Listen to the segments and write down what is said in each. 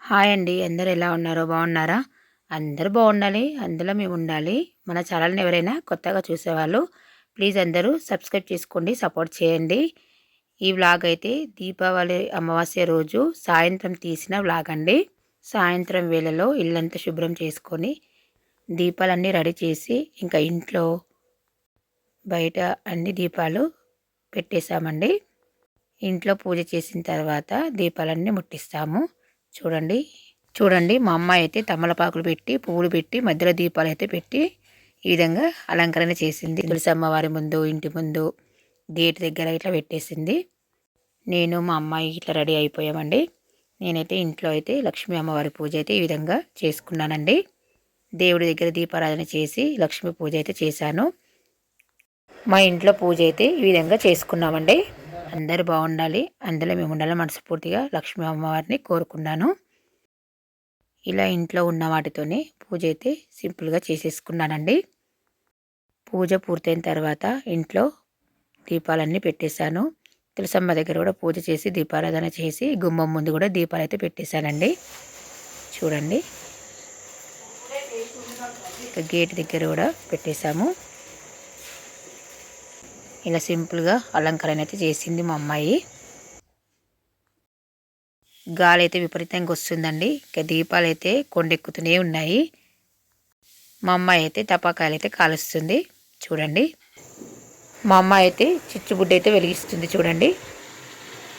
Hi అండి. అందరూ ఎలా ఉన్నారో బాగున్నారా? అందరూ బాగుండాలి. అందులో మేము ఉండాలి. మన ఛానల్‌ని ఎవరైనా కొత్తగా చూసేవాళ్ళు ప్లీజ్ అందరూ సబ్స్క్రైబ్ చేసుకోండి. సపోర్ట్ చేయండి. ఈ వ్లాగ్ అయితే దీపావళి అమావాస్య రోజు సాయంత్రం తీసిన వ్లాగ్ అండి. సాయంత్రం వేళలో ఇల్లంతా శుభ్రం చేసుకొని దీపాలన్నీ రెడీ చేసి ఇంకా ఇంట్లో బయట అన్ని దీపాలు పెట్టేశామండి. ఇంట్లో పూజ చేసిన తర్వాత దీపాలన్నీ ముట్టిస్తాము. చూడండి చూడండి మా అమ్మాయి అయితే తమలపాకులు పెట్టి పువ్వులు పెట్టి మధ్యలో దీపాలు అయితే పెట్టి ఈ విధంగా అలంకరణ చేసింది. తులసి అమ్మవారి ముందు ఇంటి ముందు గేట్ దగ్గర ఇట్లా పెట్టేసింది. నేను మా అమ్మాయి ఇట్లా రెడీ అయిపోయామండి. నేనైతే ఇంట్లో అయితే లక్ష్మీ అమ్మవారి పూజ అయితే ఈ విధంగా చేసుకున్నానండి. దేవుడి దగ్గర దీపారాధన చేసి లక్ష్మీ పూజ అయితే చేశాను. మా ఇంట్లో పూజ అయితే ఈ విధంగా చేసుకున్నామండి. అందరూ బాగుండాలి, అందులో మేము ఉండాలి మనస్ఫూర్తిగా లక్ష్మీ అమ్మవారిని కోరుకున్నాను. ఇలా ఇంట్లో ఉన్న వాటితోనే పూజ అయితే సింపుల్గా చేసేసుకున్నానండి. పూజ పూర్తయిన తర్వాత ఇంట్లో దీపాలన్నీ పెట్టేశాను. తులసమ్మ దగ్గర కూడా పూజ చేసి దీపారాధన చేసి గుమ్మం ముందు కూడా దీపాలు అయితే పెట్టేశానండి. చూడండి గేట్ దగ్గర కూడా పెట్టేశాము. ఇలా సింపుల్గా అలంకరణ అయితే చేసింది మా అమ్మాయి. గాలి అయితే విపరీతంగా వస్తుందండి. ఇక దీపాలు అయితే కొండెక్కుతూనే ఉన్నాయి. మా అమ్మాయి అయితే టపాకాయలు అయితే కాలుస్తుంది. చూడండి మా అమ్మాయి అయితే చిచ్చుబుడ్డ అయితే వెలిగిస్తుంది. చూడండి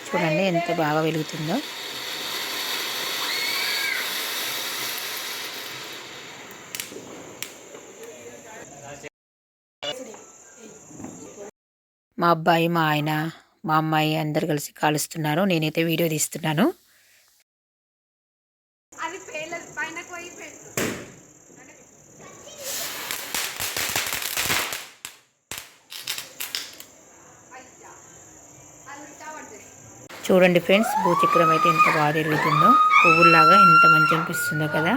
చూడండి ఎంత బాగా వెలుగుతుందో. మా అబ్బాయి మా ఆయన మా అమ్మాయి అందరు కలిసి కాలుస్తున్నారు. నేనైతే వీడియో తీస్తున్నాను. చూడండి ఫ్రెండ్స్ భూచక్రం అయితే ఎంత బాగా తిరుగుతుందో, పువ్వుల్లాగా ఎంత మంచి అనిపిస్తుందో కదా.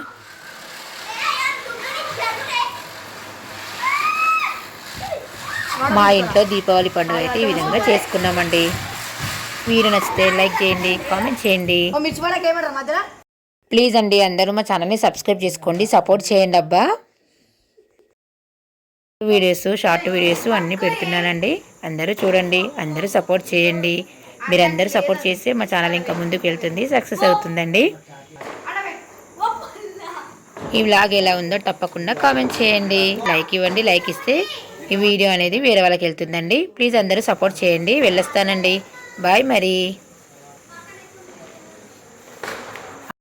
మా ఇంట్లో దీపావళి పండుగ అయితే ఈ విధంగా చేసుకున్నామండి. వీడియో నచ్చితే లైక్ చేయండి, కామెంట్ చేయండి. ప్లీజ్ అండి అందరూ మా ఛానల్ని సబ్స్క్రైబ్ చేసుకోండి, సపోర్ట్ చేయండి అబ్బా. వీడియోస్ షార్ట్ వీడియోస్ అన్నీ పెడుతున్నానండి. అందరూ చూడండి, అందరూ సపోర్ట్ చేయండి. మీరందరూ సపోర్ట్ చేస్తే మా ఛానల్ ఇంకా ముందుకు వెళ్తుంది, సక్సెస్ అవుతుందండి. ఈ వ్లాగ్ ఎలా ఉందో తప్పకుండా కామెంట్ చేయండి, లైక్ ఇవ్వండి. లైక్ ఇస్తే ఈ వీడియో అనేది వేరే వాళ్ళకి వెళ్తుందండి. ప్లీజ్ అందరూ సపోర్ట్ చేయండి. వెళ్ళొస్తానండి. బాయ్ మరి.